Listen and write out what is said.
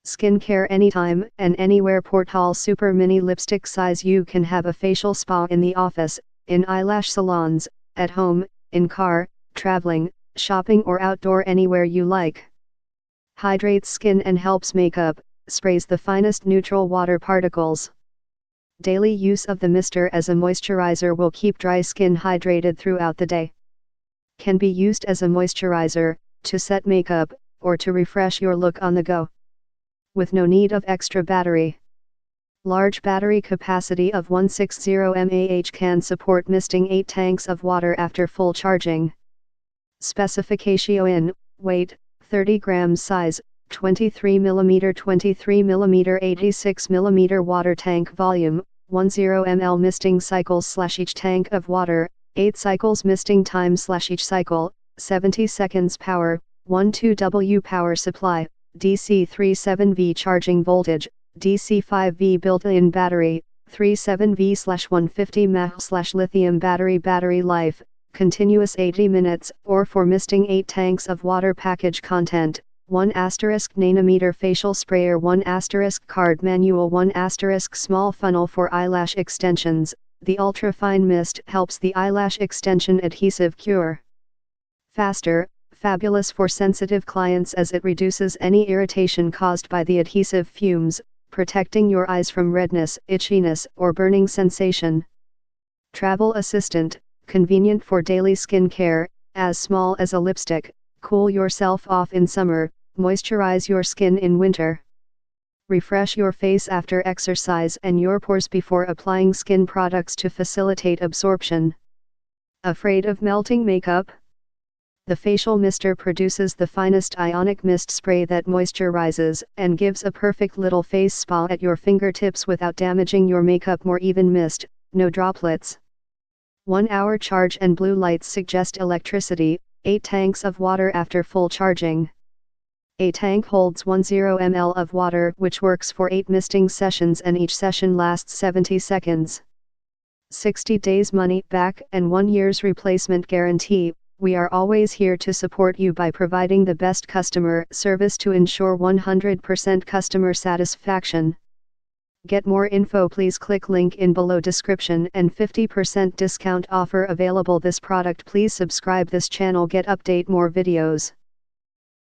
Skincare anytime and anywhere. Portale Super Mini Lipstick Size. You can have a facial spa in the office, in eyelash salons, at home, in car, traveling, shopping or outdoor, anywhere you like. Hydrates Skin and Helps Makeup sprays the finest neutral water particles. Daily use of the mister as a moisturizer will keep dry skin hydrated throughout the day. Can be used as a moisturizer, to set makeup, or to refresh your look on the go. With no need of extra battery. Large battery capacity of 160 mAh can support misting 8 tanks of water after full charging. Specificatioin, weight, 30 grams. Size, 23 mm 23 mm 86 mm. Water tank volume, 10 ml. Misting cycles / each tank of water, 8 cycles. Misting time / each cycle, 70 seconds. Power, 12W. Power supply, DC5V charging voltage, DC5V built-in battery, 37V/150 mAh. Lithium Battery Battery Life, continuous 80 minutes, or for misting 8 tanks of water. Package content, 1 * Nanometer Facial Sprayer, 1 * Card Manual, 1 * Small Funnel for Eyelash Extensions. The ultra-fine mist helps the eyelash extension adhesive cure faster. Fabulous for sensitive clients as it reduces any irritation caused by the adhesive fumes, protecting your eyes from redness, itchiness, or burning sensation. Travel assistant, convenient for daily skin care, as small as a lipstick. Cool yourself off in summer, moisturize your skin in winter. Refresh your face after exercise and your pores before applying skin products to facilitate absorption. Afraid of melting makeup? The facial mister produces the finest ionic mist spray that moisturizes and gives a perfect little face spa at your fingertips without damaging your makeup. More even mist, no droplets. 1 hour charge and blue lights suggest electricity. 8 tanks of water after full charging. A tank holds 10 ml of water, which works for 8 misting sessions and each session lasts 70 seconds. 60 days money back and 1 year's replacement guarantee. We are always here to support you by providing the best customer service to ensure 100% customer satisfaction. Get more info, please click link in below description and 50% discount offer available. This product. Please subscribe this channel, get update more videos.